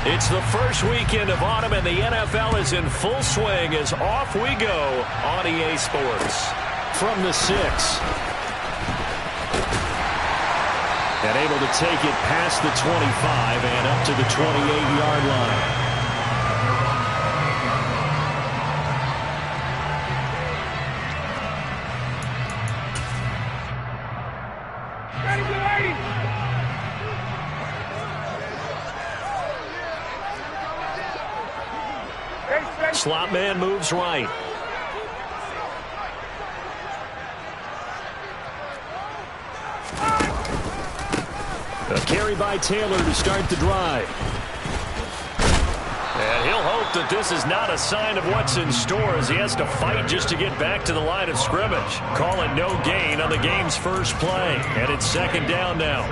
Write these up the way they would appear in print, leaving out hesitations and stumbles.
It's the first weekend of autumn, and the NFL is in full swing as off we go on EA Sports. From the 6. And able to take it past the 25 and up to the 28-yard line. Slot man moves right. A carry by Taylor to start the drive. And he'll hope that this is not a sign of what's in store as he has to fight just to get back to the line of scrimmage. Call it no gain on the game's first play. And it's second down now.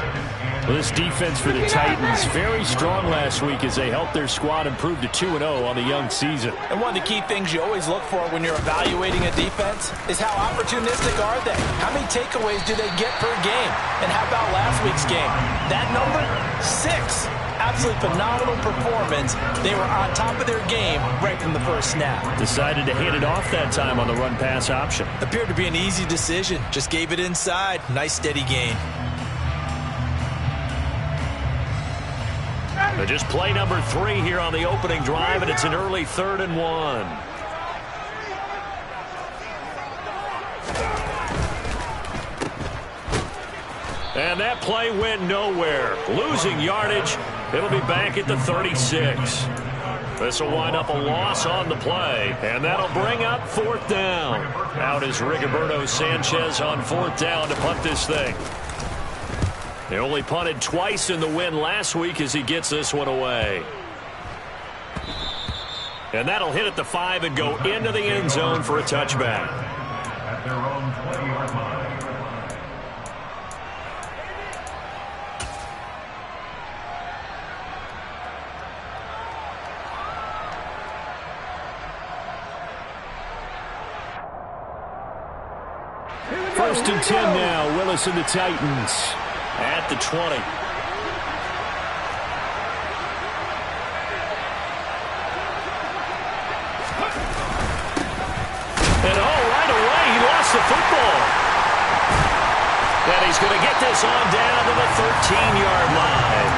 Well, this defense for the Titans, very strong last week as they helped their squad improve to 2-0 on the young season. And one of the key things you always look for when you're evaluating a defense is how opportunistic are they? How many takeaways do they get per game? And how about last week's game? That number? 6. Absolutely phenomenal performance. They were on top of their game right from the first snap. Decided to hand it off that time on the run-pass option. Appeared to be an easy decision. Just gave it inside. Nice steady gain. Just play number 3 here on the opening drive, and it's an early 3rd and 1. And that play went nowhere. Losing yardage. It'll be back at the 36. This will wind up a loss on the play, and that'll bring up 4th down. Out is Rigoberto Sanchez on 4th down to punt this thing. They only punted twice in the win last week as he gets this one away. And that'll hit at the 5 and go into the end zone for a touchback. At their own 20-yard line. First and 10 now. Willis and the Titans. At the 20. And right away, he lost the football. And he's going to get this on down to the 13-yard line.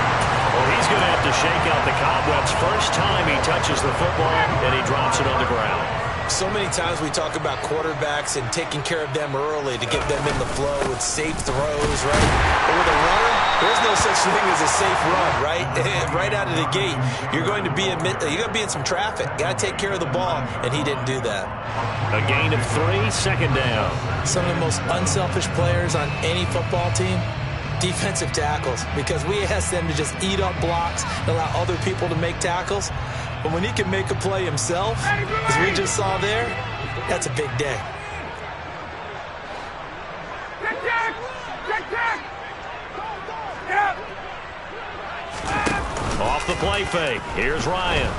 Well, he's going to have to shake out the cobwebs first time he touches the football, and he drops it on the ground. So many times we talk about quarterbacks and taking care of them early to get them in the flow with safe throws, right? But with a runner, there's no such thing as a safe run, right? Right out of the gate, you're going to be in some traffic. Got to take care of the ball, and he didn't do that. A gain of 3, second down. Some of the most unselfish players on any football team, defensive tackles, because we ask them to just eat up blocks and allow other people to make tackles. But when he can make a play himself, as we just saw there, that's a big day. Off the play fake. Here's Ryan.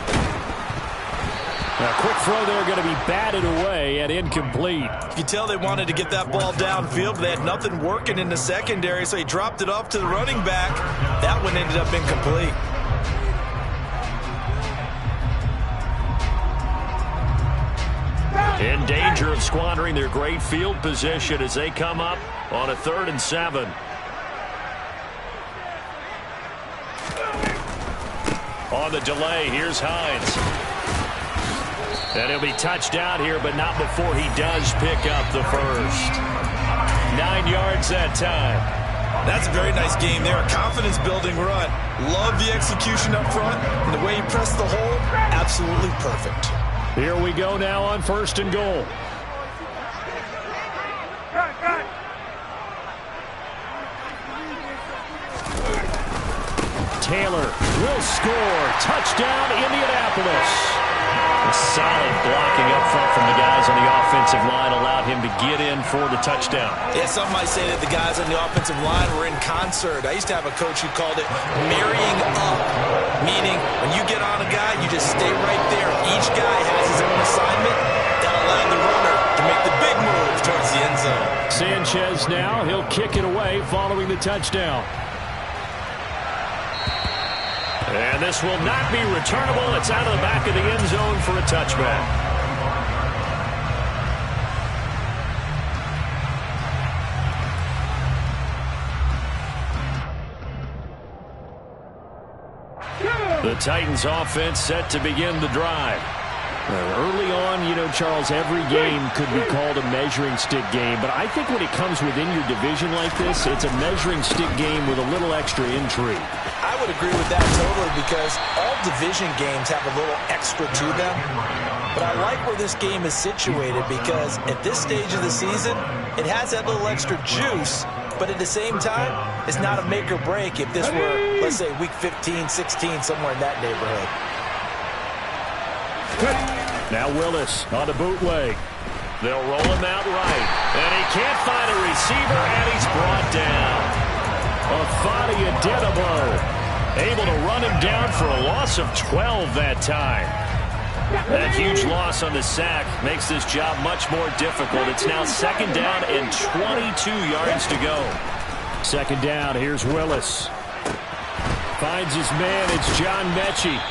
A quick throw there going to be batted away and incomplete. You can tell they wanted to get that ball downfield, but they had nothing working in the secondary, so he dropped it off to the running back. That one ended up incomplete. In danger of squandering their great field position as they come up on a 3rd and 7. On the delay, here's Hines. And he'll be touched out here, but not before he does pick up the first. 9 yards that time. That's a very nice game there. A confidence-building run. Love the execution up front. And the way he pressed the hole, absolutely perfect. Here we go now on 1st and goal. Taylor will score. Touchdown, Indianapolis. A solid blocking up front from the guys on the offensive line allowed him to get in for the touchdown. Yeah, some might say that the guys on the offensive line were in concert. I used to have a coach who called it marrying up, meaning when you get on a guy, you just stay right there. Each guy has his own assignment. That allowed the runner to make the big move towards the end zone. Sanchez now, he'll kick it away following the touchdown. And this will not be returnable. It's out of the back of the end zone for a touchback. The Titans offense set to begin the drive. Early on, Charles, every game could be called a measuring stick game. But I think when it comes within your division like this, it's a measuring stick game with a little extra intrigue. I would agree with that totally because all division games have a little extra to them. But I like where this game is situated because at this stage of the season, it has that little extra juice. But at the same time, it's not a make or break if this were, let's say, week 15, 16, somewhere in that neighborhood. Now Willis on the bootleg. They'll roll him out right. And he can't find a receiver, and he's brought down. Afadi Adenabo able to run him down for a loss of 12 that time. That huge loss on the sack makes this job much more difficult. It's now second down and 22 yards to go. Second down, here's Willis. Finds his man, it's John Mechie.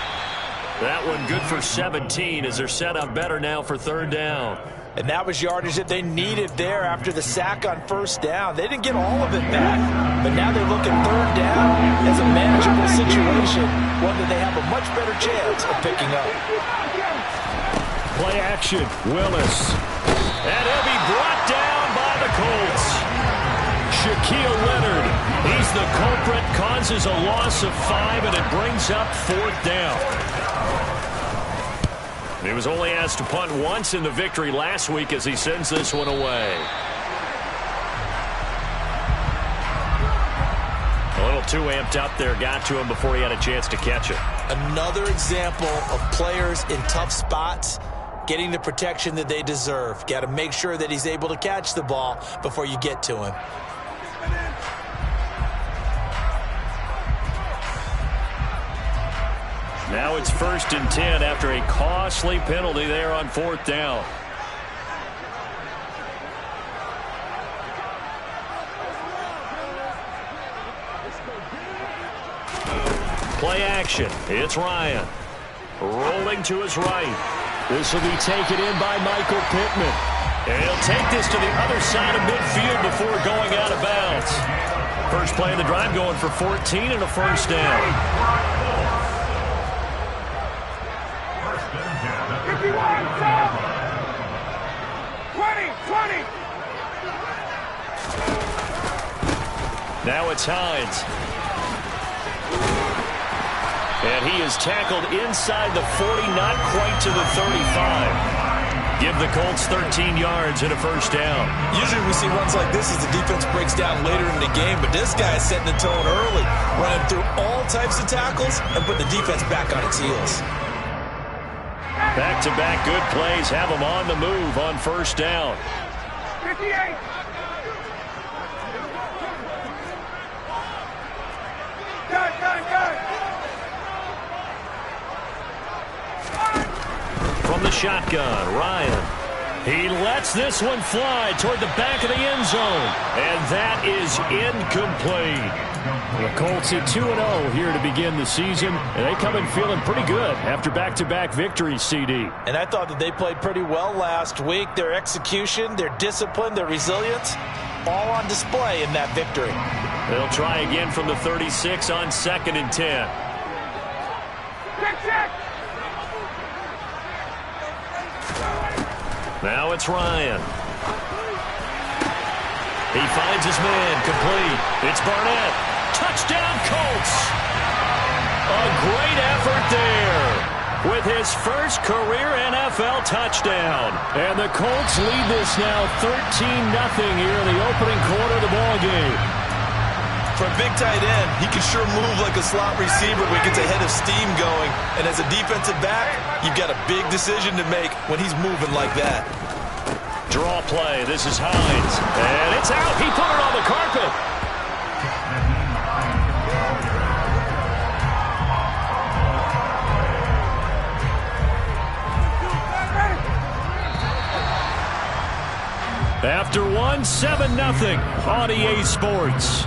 That one good for 17 as they're set up better now for third down. And that was yardage that they needed there after the sack on first down. They didn't get all of it back, but now they're looking third down as a manageable situation, one that they have a much better chance of picking up. Play action, Willis. And he'll be brought down by the Colts. Shaquille Leonard, he's the culprit, causes a loss of 5, and it brings up fourth down. He was only asked to punt once in the victory last week as he sends this one away. A little too amped up there, got to him before he had a chance to catch it. Another example of players in tough spots getting the protection that they deserve. Got to make sure that he's able to catch the ball before you get to him. Now it's 1st and 10 after a costly penalty there on fourth down. Play action. It's Ryan. Rolling to his right. This will be taken in by Michael Pittman. And he'll take this to the other side of midfield before going out of bounds. First play of the drive going for 14 and a first down. Now it's Hines. And he is tackled inside the 40, not quite to the 35. Give the Colts 13 yards and a first down. Usually we see runs like this as the defense breaks down later in the game, but this guy is setting the tone early, running through all types of tackles and putting the defense back on its heels. Back-to-back good plays have them on the move on first down. 58. From the shotgun, Ryan. He lets this one fly toward the back of the end zone. And that is incomplete. The Colts at 2-0 here to begin the season. And they come in feeling pretty good after back-to-back victories, CD. And I thought that they played pretty well last week. Their execution, their discipline, their resilience, all on display in that victory. They'll try again from the 36 on 2nd and 10. Check. Now it's Ryan. He finds his man, complete. It's Barnett. Touchdown, Colts. A great effort there with his first career NFL touchdown. And the Colts lead this now 13-0 here in the opening quarter of the ball game. For a big tight end, he can sure move like a slot receiver when he gets a head of steam going. And as a defensive back, you've got a big decision to make when he's moving like that. Draw play. This is Hines. And it's out. He put it on the carpet. After one, 7-0 on EA Sports.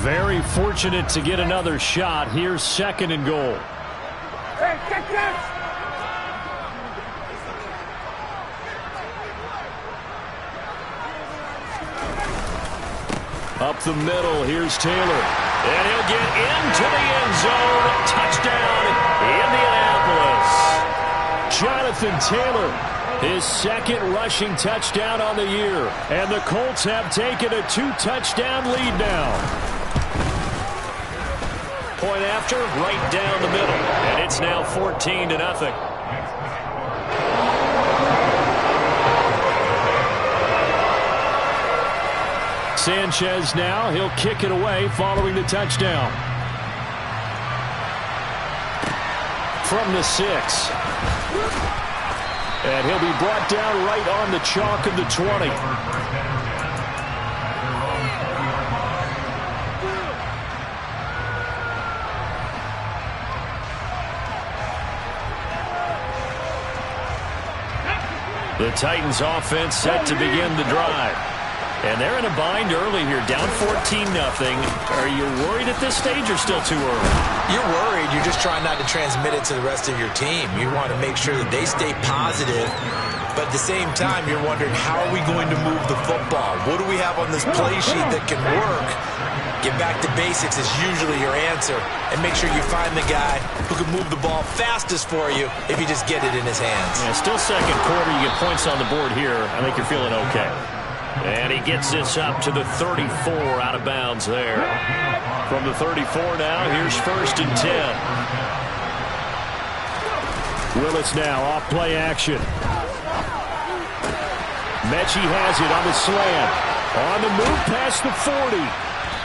Very fortunate to get another shot. Here's 2nd and goal. Up the middle, here's Taylor. And he'll get into the end zone. Touchdown, Indianapolis. Jonathan Taylor, his 2nd rushing touchdown on the year. And the Colts have taken a 2-touchdown lead now. Point after, right down the middle. And it's now 14-0. Sanchez now, he'll kick it away following the touchdown. From the 6. And he'll be brought down right on the chalk of the 20. The Titans offense set to begin the drive. And they're in a bind early here, down 14-0. Are you worried at this stage or still too early? You're worried. You're just trying not to transmit it to the rest of your team. You want to make sure that they stay positive. But at the same time, you're wondering, how are we going to move the football? What do we have on this play sheet that can work? Get back to basics is usually your answer. And make sure you find the guy who can move the ball fastest for you if you just get it in his hands. Yeah, still 2nd quarter. You get points on the board here. I think you're feeling okay. And he gets this up to the 34, out of bounds there. From the 34 now, here's 1st and 10. Willis now off play action. Mechie has it on the slant. On the move past the 40.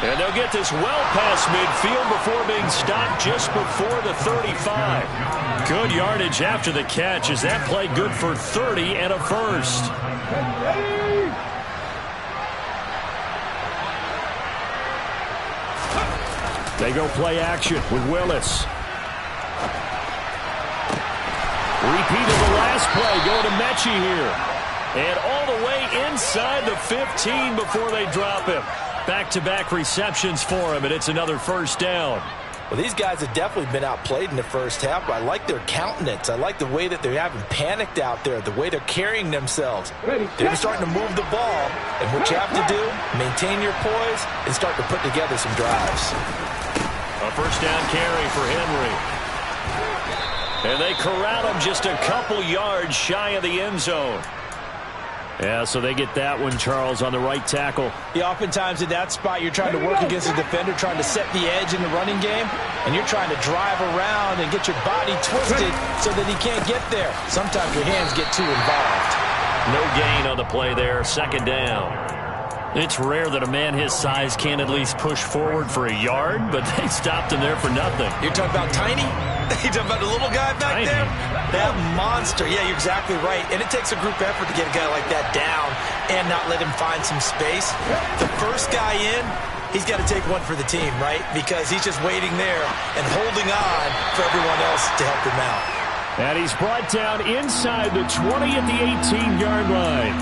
And they'll get this well past midfield before being stopped just before the 35. Good yardage after the catch. Is that play good for 30 and a first? They go play action with Willis. Repeat of the last play going to Mechie here. And all the way inside the 15 before they drop him. Back-to-back receptions for him, and it's another first down. Well, these guys have definitely been outplayed in the first half, but I like their countenance. I like the way that they haven't panicked out there, the way they're carrying themselves. They're starting to move the ball, and what you have to do, maintain your poise and start to put together some drives. A first down carry for Henry. And they corral him just a couple yards shy of the end zone. Yeah, so they get that one, Charles, on the right tackle. Yeah, oftentimes in that spot, you're trying to work against a defender, trying to set the edge in the running game, and you're trying to drive around and get your body twisted so that he can't get there. Sometimes your hands get too involved. No gain on the play there, 2nd down. It's rare that a man his size can't at least push forward for a yard, but they stopped him there for nothing. You're talking about Tiny? You're talking about the little guy back Tiny. there? That monster. Yeah, you're exactly right. And it takes a group effort to get a guy like that down and not let him find some space. The first guy in, he's got to take one for the team, right? Because he's just waiting there and holding on for everyone else to help him out. And he's brought down inside the 20 at the 18-yard line.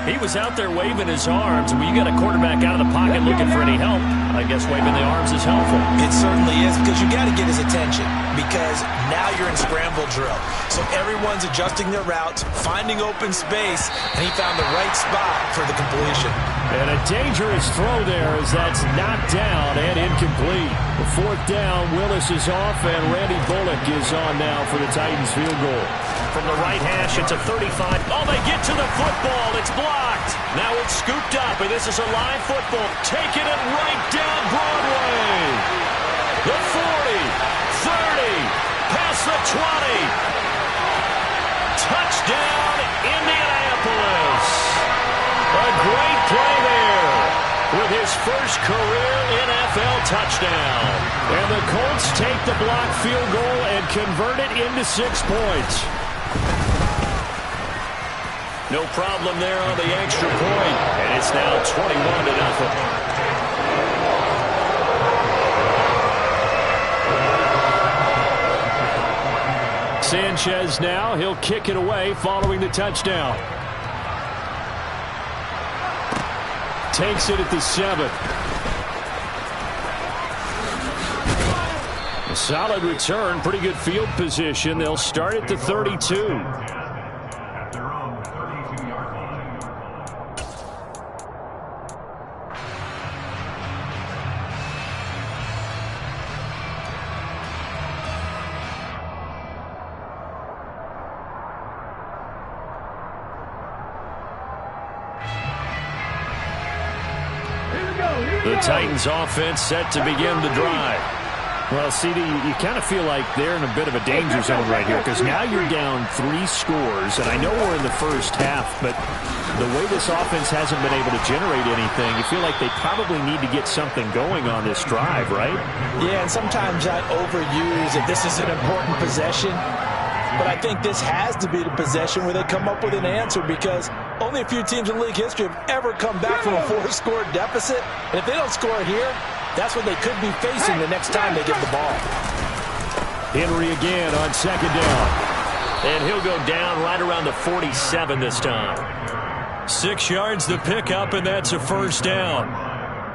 He was out there waving his arms. When you got a quarterback out of the pocket looking for any help, I guess waving the arms is helpful. It certainly is, because you got to get his attention, because now you're in scramble drill. So everyone's adjusting their routes, finding open space, and he found the right spot for the completion. And a dangerous throw there as that's knocked down and incomplete. The 4th down, Willis is off, and Randy Bullock is on now for the Titans field goal. From the right hash, it's a 35. Oh, they get to the football. It's blocked. Now it's scooped up, and this is a live football. Taking it right down Broadway. The 40, 30, past the 20. Touchdown, Indianapolis. A great play there with his first career NFL touchdown. And the Colts take the blocked field goal and convert it into 6 points. No problem there on the extra point, and it's now 21-0. Sanchez now, he'll kick it away following the touchdown. Takes it at the 7. A solid return, pretty good field position. They'll start at the 32. At their own 32-yard line. The Titans offense set to begin the drive. Well, CD, you kind of feel like they're in a bit of a danger zone right here because now you're down 3 scores, and I know we're in the first half, but the way this offense hasn't been able to generate anything, you feel like they probably need to get something going on this drive, right? Yeah, and sometimes I overuse it. This is an important possession. But I think this has to be the possession where they come up with an answer because only a few teams in league history have ever come back from a 4-score deficit. And if they don't score here, that's what they could be facing the next time they get the ball. Henry again on second down. And he'll go down right around the 47 this time. 6 yards to pick up, and that's a first down.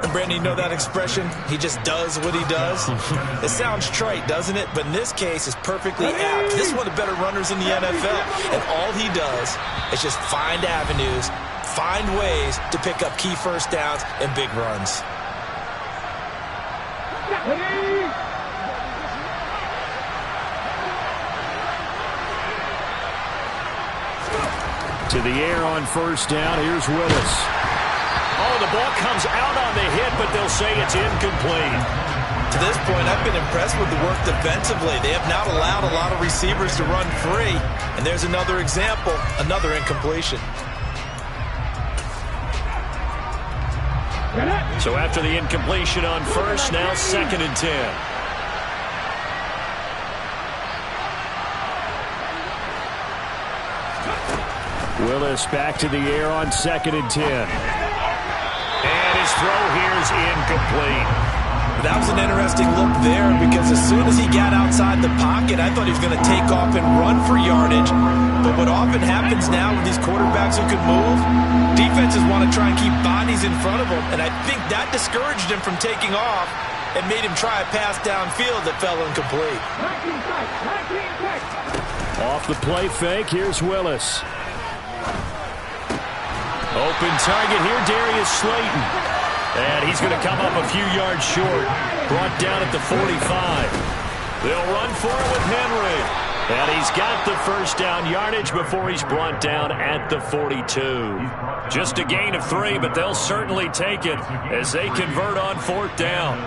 And Brandon, you know that expression? He just does what he does. It sounds trite, doesn't it? But in this case, it's perfectly apt. This is one of the better runners in the NFL. And all he does is just find avenues, find ways to pick up key first downs and big runs. To the air on first down. Here's Willis. Oh, the ball comes out on the hit, but they'll say it's incomplete. To this point, I've been impressed with the work defensively. They have not allowed a lot of receivers to run free. And there's another example, another incompletion. So after the incompletion on first, now 2nd and 10. Willis back to the air on 2nd and 10. And his throw here is incomplete. That was an interesting look there because as soon as he got outside the pocket, I thought he was going to take off and run for yardage. But what often happens now with these quarterbacks who can move, defenses want to try and keep bodies in front of them. And I think that discouraged him from taking off and made him try a pass downfield that fell incomplete. Off the play fake, here's Willis. Open target here, Darius Slayton. And he's going to come up a few yards short. Brought down at the 45. They'll run for it with Henry. And he's got the first down yardage before he's brought down at the 42. Just a gain of 3, but they'll certainly take it as they convert on 4th down.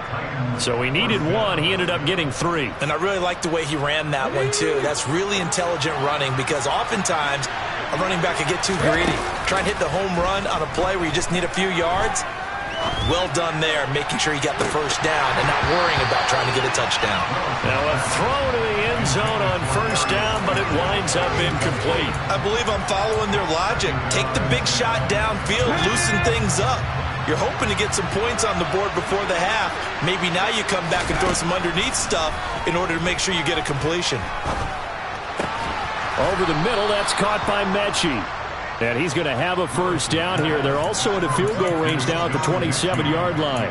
So he needed 1. He ended up getting 3. And I really like the way he ran that one, too. That's really intelligent running because oftentimes a running back could get too greedy. Try and hit the home run on a play where you just need a few yards. Well done there, making sure you got the first down and not worrying about trying to get a touchdown. Now a throw to the end zone on first down, but it winds up incomplete. I believe I'm following their logic. Take the big shot downfield, loosen things up. You're hoping to get some points on the board before the half. Maybe now you come back and throw some underneath stuff in order to make sure you get a completion. Over the middle, that's caught by Mechie. And he's going to have a first down here. They're also in a field goal range now at the 27-yard line.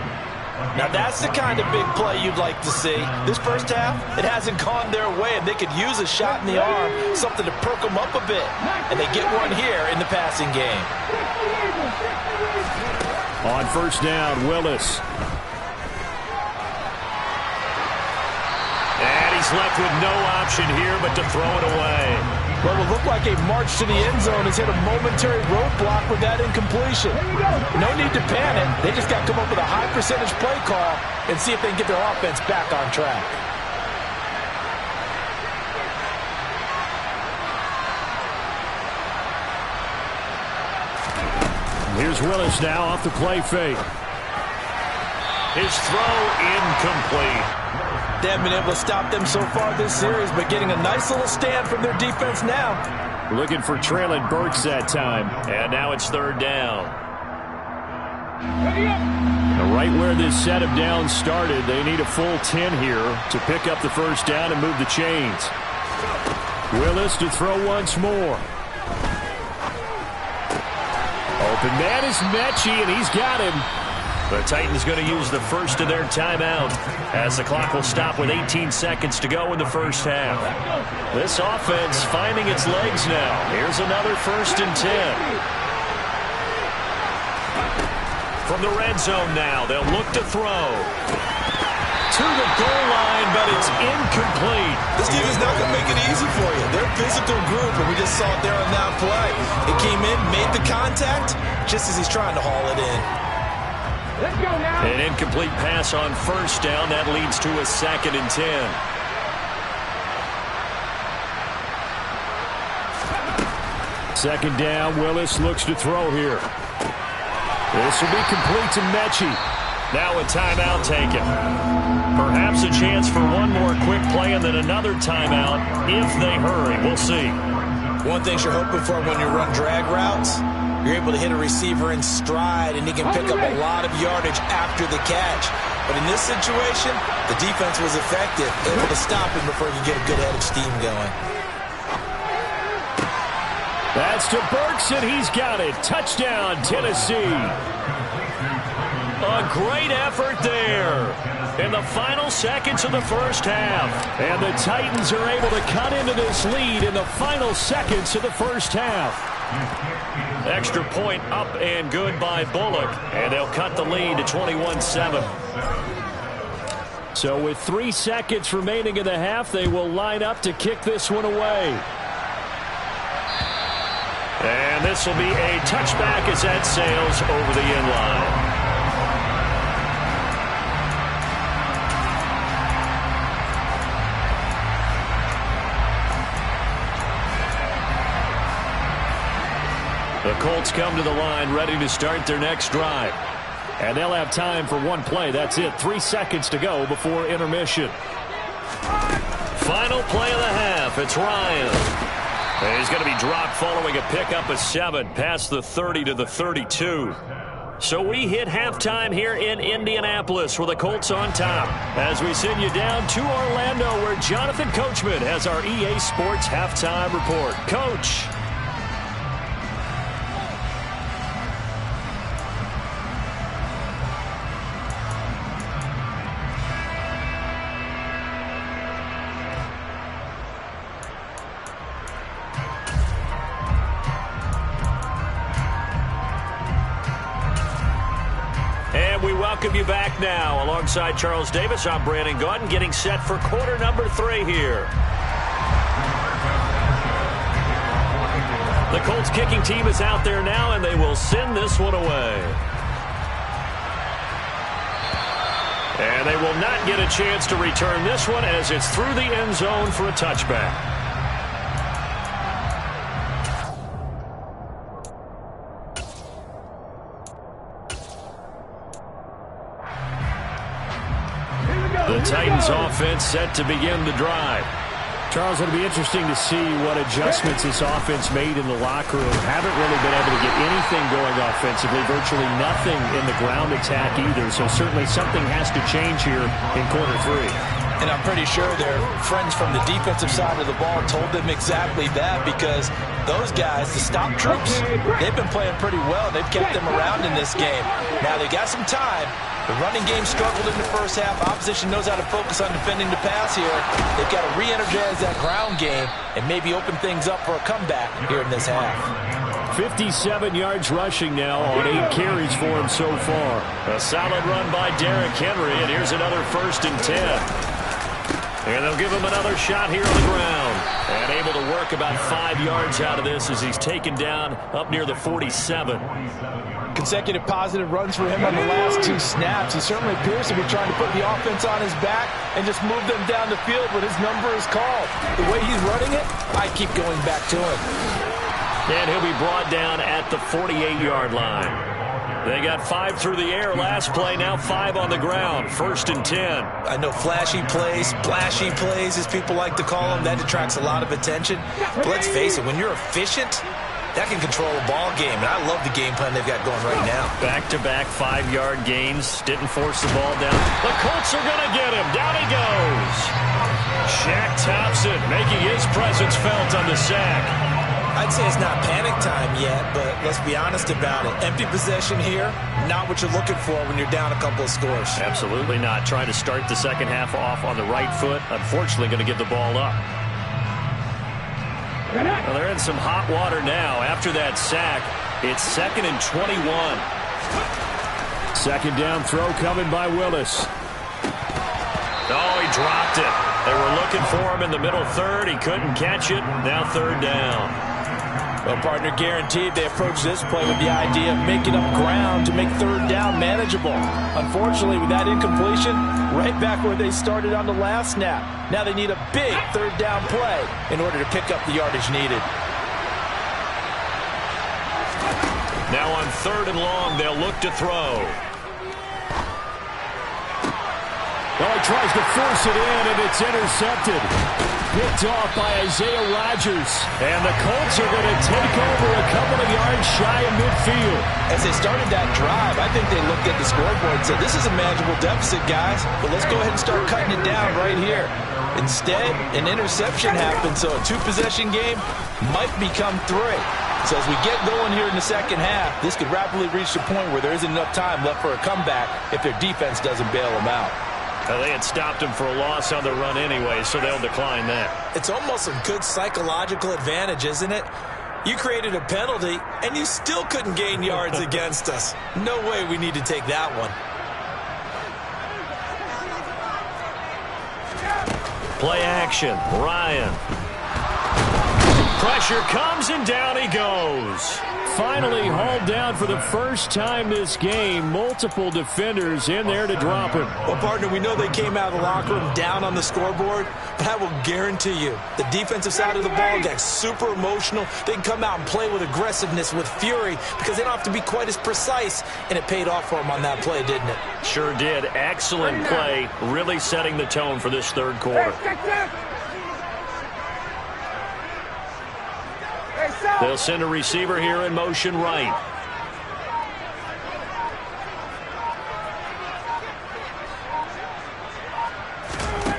Now that's the kind of big play you'd like to see. This first half, it hasn't gone their way, and they could use a shot in the arm, something to perk them up a bit. And they get one here in the passing game. On first down, Willis. And he's left with no option here but to throw it away. Well, it looked like a march to the end zone has hit a momentary roadblock with that incompletion. No need to panic. They just got to come up with a high percentage play call and see if they can get their offense back on track. Here's Willis now off the play fake. His throw incomplete. They haven't been able to stop them so far this series, but getting a nice little stand from their defense now. Looking for Traylon Burks that time. And now it's 3rd down. Right where this set of downs started, they need a full 10 here to pick up the first down and move the chains. Willis to throw once more. Open man is Mechie, and he's got him. The Titans going to use the first of their timeout as the clock will stop with 18 seconds to go in the first half. This offense finding its legs now. Here's another 1st and 10. From the red zone now, they'll look to throw. To the goal line, but it's incomplete. This defense is not going to make it easy for you. They're a physical group, and we just saw it there on that play. It came in, made the contact, just as he's trying to haul it in. Let's go now. An incomplete pass on 1st down. That leads to a 2nd and 10. Second down, Willis looks to throw here. This will be complete to Mechie. Now a timeout taken. Perhaps a chance for one more quick play and then another timeout if they hurry. We'll see. One thing you're hoping for when you run drag routes, you're able to hit a receiver in stride, and he can pick up a lot of yardage after the catch. But in this situation, the defense was effective, able to stop him before he could get a good head of steam going. That's to Burks, and he's got it. Touchdown, Tennessee. A great effort there in the final seconds of the first half. And the Titans are able to cut into this lead in the final seconds of the first half. Extra point up and good by Bullock. And they'll cut the lead to 21-7. So with 3 seconds remaining in the half, they will line up to kick this one away. And this will be a touchback as that sails over the end line. The Colts come to the line ready to start their next drive. And they'll have time for one play. That's it. 3 seconds to go before intermission. Final play of the half. It's Ryan. And he's going to be dropped following a pickup of 7 past the 30 to the 32. So we hit halftime here in Indianapolis with the Colts on top as we send you down to Orlando where Jonathan Coachman has our EA Sports halftime report. Coach. Welcome you back now. Alongside Charles Davis, I'm Brandon Gaudin, getting set for quarter number 3 here. The Colts kicking team is out there now, and they will send this one away. And they will not get a chance to return this one as it's through the end zone for a touchback. The Titans offense set to begin the drive. Charles, it'll be interesting to see what adjustments this offense made in the locker room. Haven't really been able to get anything going offensively, virtually nothing in the ground attack either. So certainly something has to change here in quarter 3. And I'm pretty sure their friends from the defensive side of the ball told them exactly that, because those guys, the stop troops, they've been playing pretty well. They've kept them around in this game. Now they got some time. The running game struggled in the first half. Opposition knows how to focus on defending the pass here. They've got to re-energize that ground game and maybe open things up for a comeback here in this half. 57 yards rushing now on 8 carries for him so far. A solid run by Derrick Henry, and here's another 1st and 10. And they'll give him another shot here on the ground. And able to work about 5 yards out of this as he's taken down up near the 47. Consecutive positive runs for him on the last 2 snaps. He certainly appears to be trying to put the offense on his back and just move them down the field when his number is called. The way he's running it, I keep going back to him. And he'll be brought down at the 48-yard line. They got 5 through the air last play, now 5 on the ground. 1st and 10. I know flashy plays, splashy plays, as people like to call them, that attracts a lot of attention. But let's face it, when you're efficient, that can control a ball game, and I love the game plan they've got going right now. Back-to-back 5-yard gains. Didn't force the ball down. The Colts are going to get him. Down he goes. Shaq Thompson making his presence felt on the sack. I'd say it's not panic time yet, but let's be honest about it. Empty possession here, not what you're looking for when you're down a couple of scores. Absolutely not. Trying to start the second half off on the right foot. Unfortunately, going to give the ball up. Well, they're in some hot water now. After that sack, it's 2nd and 21. Second down throw coming by Willis. Oh, he dropped it. They were looking for him in the middle third. He couldn't catch it. Now 3rd down. Well, partner, guaranteed they approach this play with the idea of making up ground to make 3rd down manageable. Unfortunately, with that incompletion, right back where they started on the last snap. Now they need a big 3rd down play in order to pick up the yardage needed. Now on 3rd and long, they'll look to throw. Well, he tries to force it in, and it's intercepted. Picked off by Isaiah Rodgers. And the Colts are going to take over a couple of yards shy of midfield. As they started that drive, I think they looked at the scoreboard and said, this is a manageable deficit, guys, but let's go ahead and start cutting it down right here. Instead, an interception happened, so a 2-possession game might become 3. So as we get going here in the second half, this could rapidly reach the point where there isn't enough time left for a comeback if their defense doesn't bail them out. They had stopped him for a loss on the run anyway, so they'll decline that. It's almost a good psychological advantage, isn't it? You created a penalty, and you still couldn't gain yards against us. No way we need to take that one. Play action. Ryan. Pressure comes, and down he goes. Finally hauled down for the first time this game. Multiple defenders in there to drop him. Well, partner, we know they came out of the locker room down on the scoreboard, but I will guarantee you the defensive side of the ball got super emotional. They can come out and play with aggressiveness, with fury, because they don't have to be quite as precise, and it paid off for them on that play, didn't it? Sure did. Excellent play, really setting the tone for this 3rd quarter. They'll send a receiver here in motion right.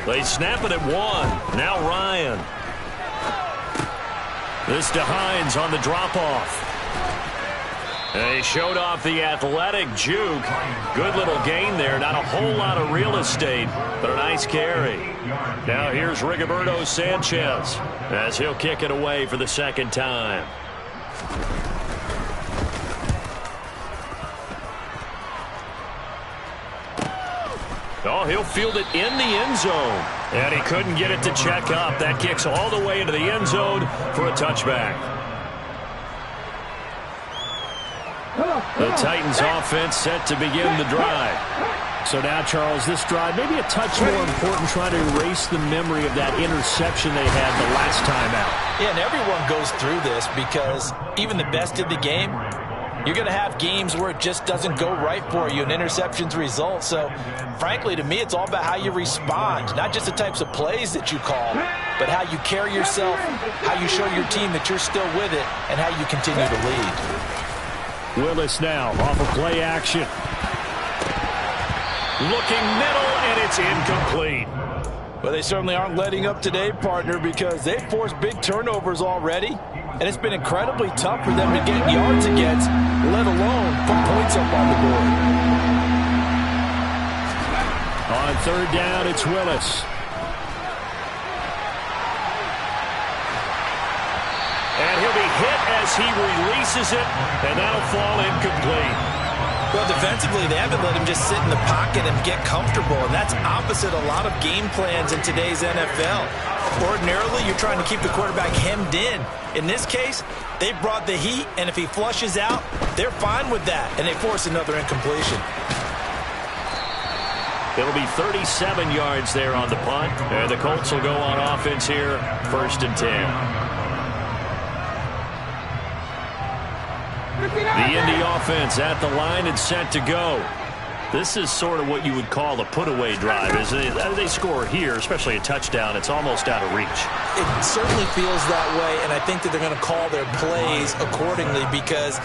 They snap it at 1. Now Ryan. This to Hines on the drop-off. They showed off the athletic juke. Good little gain there. Not a whole lot of real estate, but a nice carry. Now here's Rigoberto Sanchez as he'll kick it away for the 2nd time. Oh, he'll field it in the end zone. And he couldn't get it to check up. That kicks all the way into the end zone for a touchback. The Titans offense set to begin the drive. So now, Charles, this drive maybe a touch more important, trying to erase the memory of that interception they had the last time out. Yeah, and everyone goes through this because even the best in the game, you're going to have games where it just doesn't go right for you and interceptions result. So, frankly, to me, it's all about how you respond, not just the types of plays that you call, but how you carry yourself, how you show your team that you're still with it, and how you continue to lead. Willis now off of play action. Looking middle, and it's incomplete. Well, they certainly aren't letting up today, partner, because they've forced big turnovers already, and it's been incredibly tough for them to get yards against, let alone put points up on the board. On 3rd down, it's Willis. And he'll be hit as he releases it, and that'll fall incomplete. Well, defensively, they haven't let him just sit in the pocket and get comfortable, and that's opposite a lot of game plans in today's NFL. Ordinarily, you're trying to keep the quarterback hemmed in. In this case, they brought the heat, and if he flushes out, they're fine with that, and they force another incompletion. It'll be 37 yards there on the punt, and the Colts will go on offense here, 1st and 10. The Indy offense at the line and set to go. This is sort of what you would call a put-away drive. As they score here, especially a touchdown, it's almost out of reach. It certainly feels that way, and I think that they're going to call their plays accordingly, because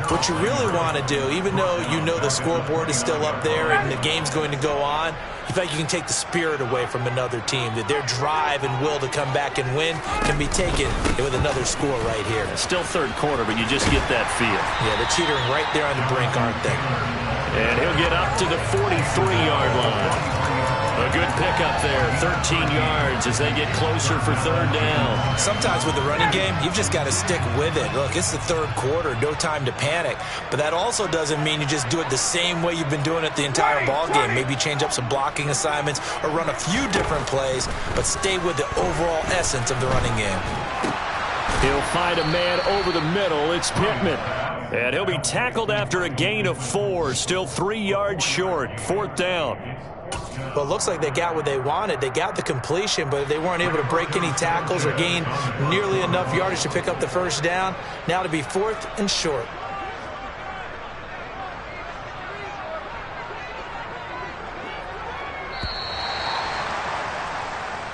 what you really want to do, even though you know the scoreboard is still up there and the game's going to go on, you feel like you can take the spirit away from another team, that their drive and will to come back and win can be taken with another score right here. Still third quarter, but you just get that feel. Yeah, they're teetering right there on the brink, aren't they? And he'll get up to the 43-yard line. A good pickup there, 13 yards as they get closer for third down. Sometimes with the running game, you've just got to stick with it. Look, it's the third quarter, no time to panic. But that also doesn't mean you just do it the same way you've been doing it the entire ball game. Maybe change up some blocking assignments or run a few different plays, but stay with the overall essence of the running game. He'll find a man over the middle. It's Pittman. And he'll be tackled after a gain of 4, still 3 yards short, fourth down. Well, it looks like they got what they wanted. They got the completion, but they weren't able to break any tackles or gain nearly enough yardage to pick up the first down. Now to be fourth and short.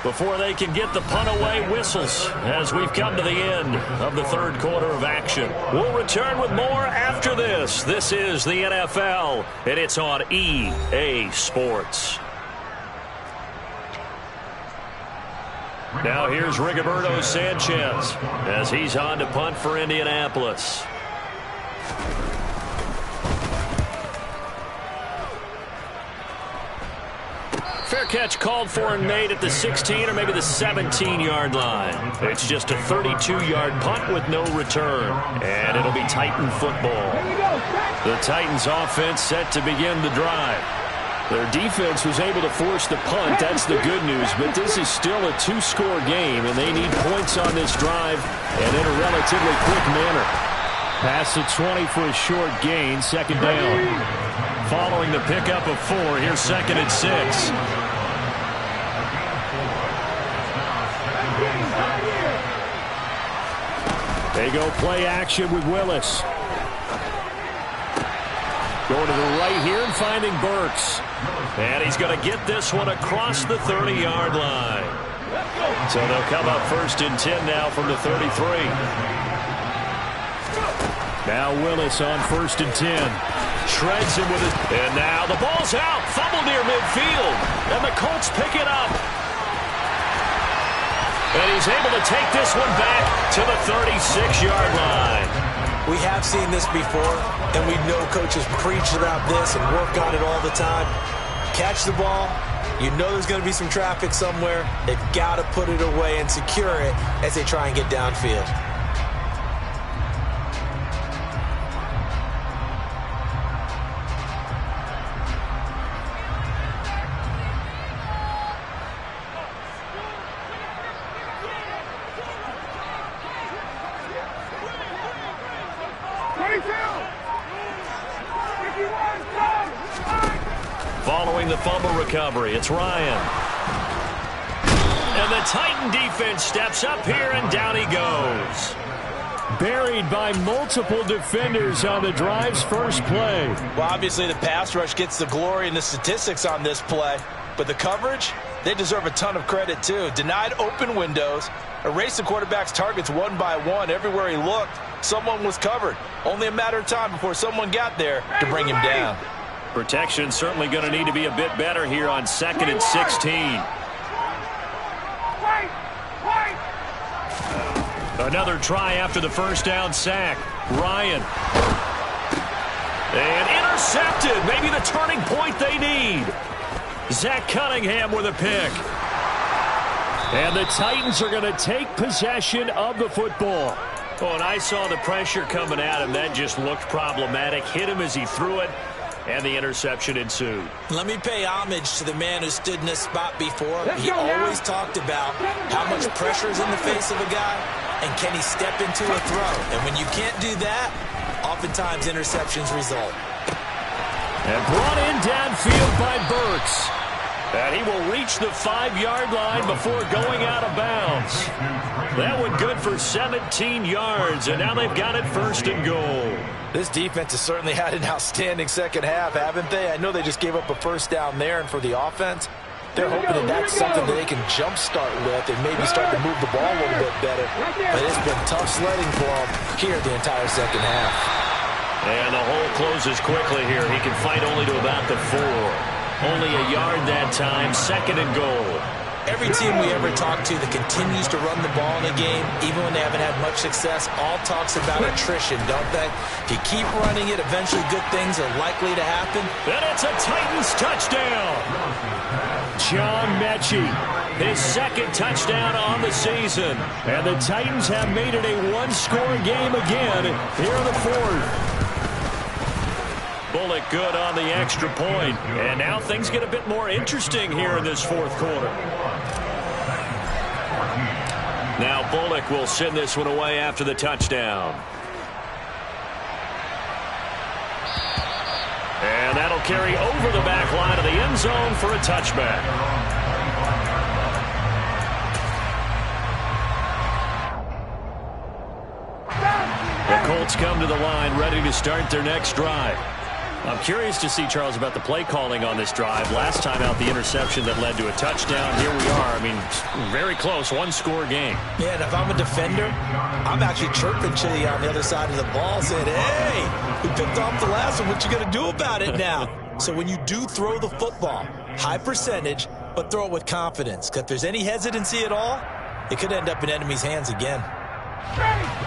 Before they can get the punt away, whistles as we've come to the end of the third quarter of action. We'll return with more after this. This is the NFL, and it's on EA Sports. Now here's Rigoberto Sanchez as he's on to punt for Indianapolis. Fair catch called for and made at the 16 or maybe the 17-yard line. It's just a 32-yard punt with no return, and it'll be Titan football. The Titans offense set to begin the drive. Their defense was able to force the punt. That's the good news, but this is still a 2-score game, and they need points on this drive and in a relatively quick manner. Pass the 20 for a short gain, second down. Following the pickup of 4, here's second and 6. They go play action with Willis. Going to the right here and finding Burks. And he's going to get this one across the 30-yard line. So they'll come up first and 10 now from the 33. Now Willis on first and 10. Shreds him with it. And now the ball's out. Fumble near midfield. And the Colts pick it up. And he's able to take this one back to the 36-yard line. We have seen this before, and we know coaches preach about this and work on it all the time. Catch the ball. You know there's going to be some traffic somewhere. They've got to put it away and secure it as they try and get downfield. Following the fumble recovery, it's Ryan. And the Titan defense steps up here, and down he goes. Buried by multiple defenders on the drive's first play. Well, obviously the pass rush gets the glory and the statistics on this play, but the coverage, they deserve a ton of credit too. Denied open windows, erased the quarterback's targets one by one. Everywhere he looked, someone was covered. Only a matter of time before someone got there to bring him down. Protection certainly going to need to be a bit better here on second and 16. Another try after the first down sack. Ryan. And intercepted. Maybe the turning point they need. Zach Cunningham with a pick. And the Titans are going to take possession of the football. Oh, and I saw the pressure coming at him. That just looked problematic. Hit him as he threw it. And the interception ensued. Let me pay homage to the man who stood in this spot before. He always talked about how much pressure is in the face of a guy, and can he step into a throw. And when you can't do that, oftentimes interceptions result. And brought in downfield by Burks. And he will reach the 5-yard line before going out of bounds. That one good for 17 yards, and now they've got it first and goal. This defense has certainly had an outstanding second half, haven't they? I know they just gave up a first down there, and for the offense, they're hoping that that's something that they can jumpstart with and maybe start to move the ball a little bit better. But it's been tough sledding for them here the entire second half. And the hole closes quickly here. He can fight only to about the 4. Only a yard that time, 2nd and goal. Every team we ever talk to that continues to run the ball in a game, even when they haven't had much success, all talks about attrition, don't they? If you keep running it, eventually good things are likely to happen. And it's a Titans touchdown. John Mechie, his 2nd touchdown on the season. And the Titans have made it a one-score game again here in the 4th. Bullock good on the extra point. And now things get a bit more interesting here in this 4th quarter. Now Bullock will send this one away after the touchdown. And that'll carry over the back line of the end zone for a touchback. The Colts come to the line ready to start their next drive. I'm curious to see, Charles, about the play calling on this drive. Last time out, the interception that led to a touchdown. Here we are. I mean, very close, one-score game. Yeah, and if I'm a defender, I'm actually chirping Chili on the other side of the ball saying, hey, we picked off the last one. What you going to do about it now? So when you do throw the football, high percentage, but throw it with confidence. Because if there's any hesitancy at all, it could end up in enemy's hands again.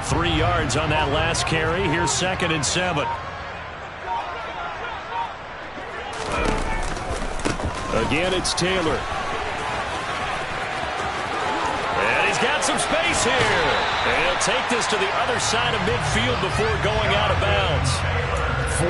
3 yards on that last carry. Here's 2nd and 7. Again, it's Taylor. And he's got some space here. And he'll take this to the other side of midfield before going out of bounds.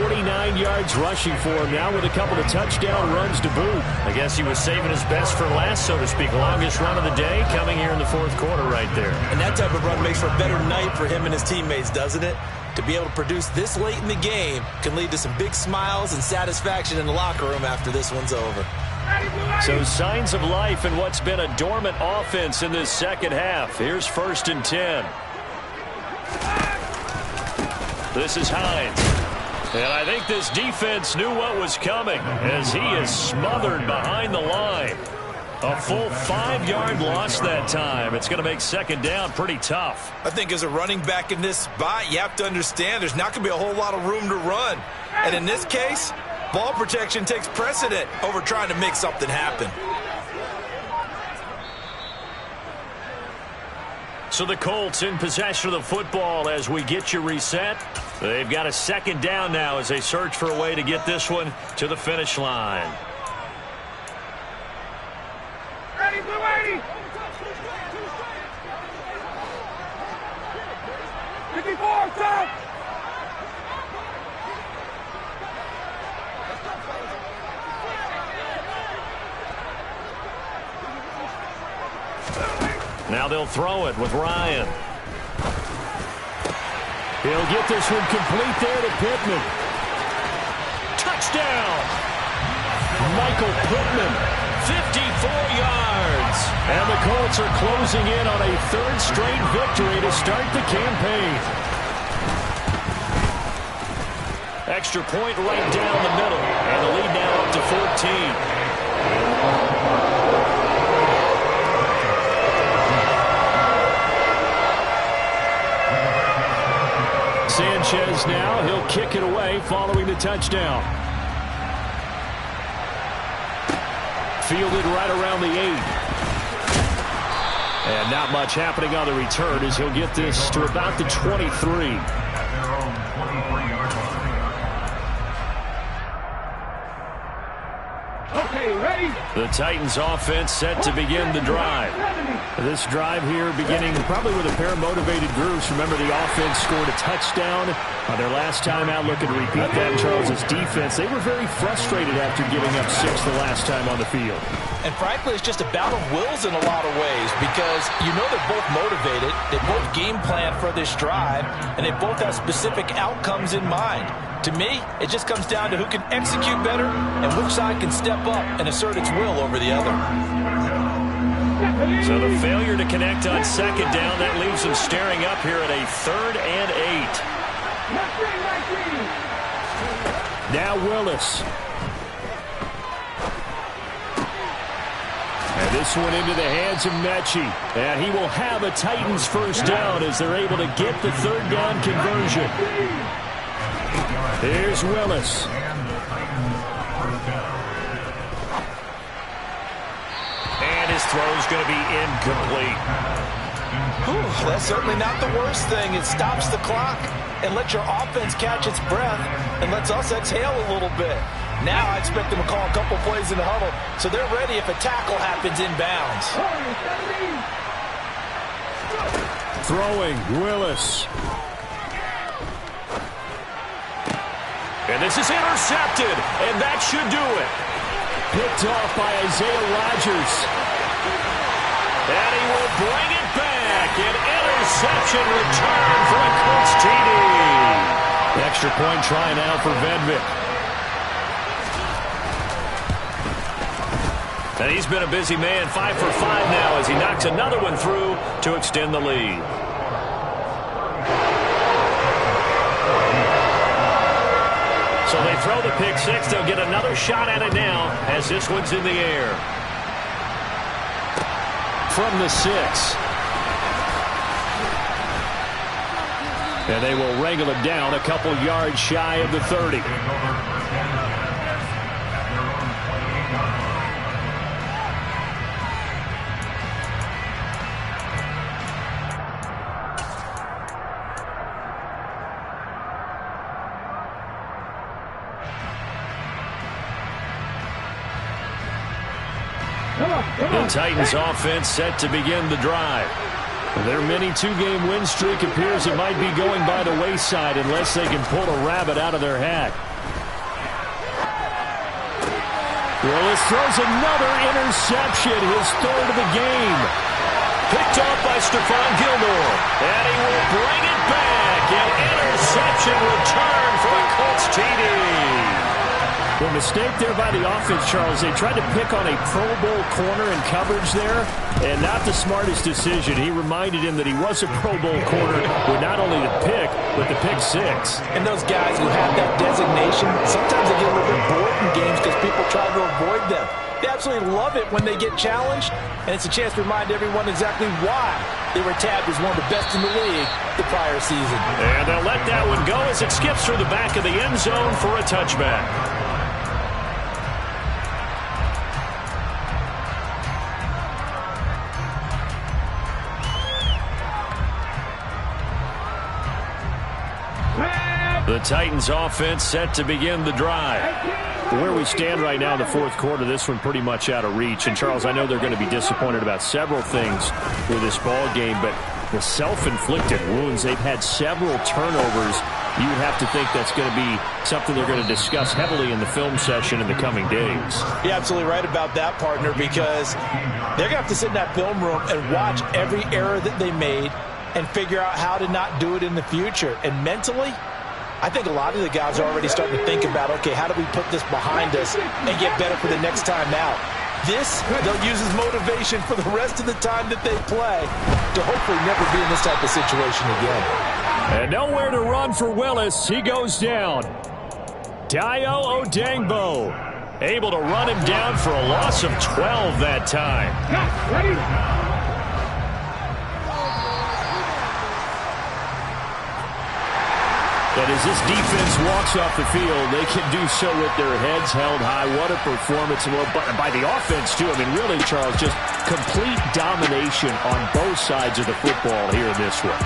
49 yards rushing for him now with a couple of touchdown runs to boot. I guess he was saving his best for last, so to speak. Longest run of the day coming here in the 4th quarter right there. And that type of run makes for a better night for him and his teammates, doesn't it? To be able to produce this late in the game can lead to some big smiles and satisfaction in the locker room after this one's over. So signs of life in what's been a dormant offense in this second half. Here's 1st and 10. This is Hines. And I think this defense knew what was coming as he is smothered behind the line. A full 5-yard loss that time. It's going to make 2nd down pretty tough. I think as a running back in this spot, you have to understand there's not going to be a whole lot of room to run. And in this case, ball protection takes precedent over trying to make something happen. So the Colts in possession of the football as we get you reset. They've got a 2nd down now as they search for a way to get this one to the finish line. Ready, blue 80. 54, stop. Now they'll throw it with Ryan. He'll get this one complete there to Pittman. Touchdown! Michael Pittman. 54 yards. And the Colts are closing in on a 3rd straight victory to start the campaign. Extra point right down the middle. And the lead now up to 14. Sanchez now, he'll kick it away following the touchdown. Fielded right around the 8. And not much happening on the return as he'll get this to about the 23. Okay, ready? The Titans offense set to begin the drive. This drive here beginning probably with a pair of motivated groups. Remember, the offense scored a touchdown on their last time out. Looking to repeat that. Charles's defense, they were very frustrated after giving up 6 the last time on the field. And frankly, it's just a battle of wills in a lot of ways because you know they're both motivated, they both game plan for this drive, and they both have specific outcomes in mind. To me, it just comes down to who can execute better and which side can step up and assert its will over the other. So the failure to connect on 2nd down, that leaves them staring up here at a 3rd and 8. Now Willis. And this one into the hands of Mechie. And he will have a Titans first down as they're able to get the third down conversion. Here's Willis. And his throw's going to be incomplete. Whew, that's certainly not the worst thing. It stops the clock and lets your offense catch its breath and lets us exhale a little bit. Now I expect them to call a couple plays in the huddle so they're ready if a tackle happens inbounds. Throwing, Willis. And this is intercepted, and that should do it. Picked off by Isaiah Rodgers. And he will bring it back. An interception return for a Colts TD. Extra point try now for Vedvik. And he's been a busy man, 5 for 5 now as he knocks another one through to extend the lead. So they throw the pick six. They'll get another shot at it now as this one's in the air. From the 6. And they will wrangle it down a couple yards shy of the 30. The Titans offense set to begin the drive. Their mini two-game win streak appears it might be going by the wayside unless they can pull a rabbit out of their hat. Willis throws another interception, his third of the game. Picked off by Stephon Gilmore. And he will bring it back. An interception return for a Colts TD. The mistake there by the offense, Charles, they tried to pick on a Pro Bowl corner in coverage there, and not the smartest decision. He reminded him that he was a Pro Bowl corner with not only the pick, but the pick six. And those guys who have that designation, sometimes they get a little bit bored in games because people try to avoid them. They absolutely love it when they get challenged, and it's a chance to remind everyone exactly why they were tabbed as one of the best in the league the prior season. And they'll let that one go as it skips through the back of the end zone for a touchback. The Titans offense set to begin the drive. Where we stand right now in the fourth quarter, this one pretty much out of reach. And, Charles, I know they're going to be disappointed about several things with this ball game, but the self-inflicted wounds, they've had several turnovers. You would have to think that's going to be something they're going to discuss heavily in the film session in the coming days. You're absolutely right about that, partner, because they're going to have to sit in that film room and watch every error that they made and figure out how to not do it in the future. And mentally, I think a lot of the guys are already starting to think about, okay, how do we put this behind us and get better for the next time out? This, they'll use as motivation for the rest of the time that they play to hopefully never be in this type of situation again. And nowhere to run for Willis. He goes down. Dayo Odeyingbo able to run him down for a loss of 12 that time. And as this defense walks off the field, they can do so with their heads held high. What a performance by the offense, too. I mean, really, Charles, just complete domination on both sides of the football here in this one.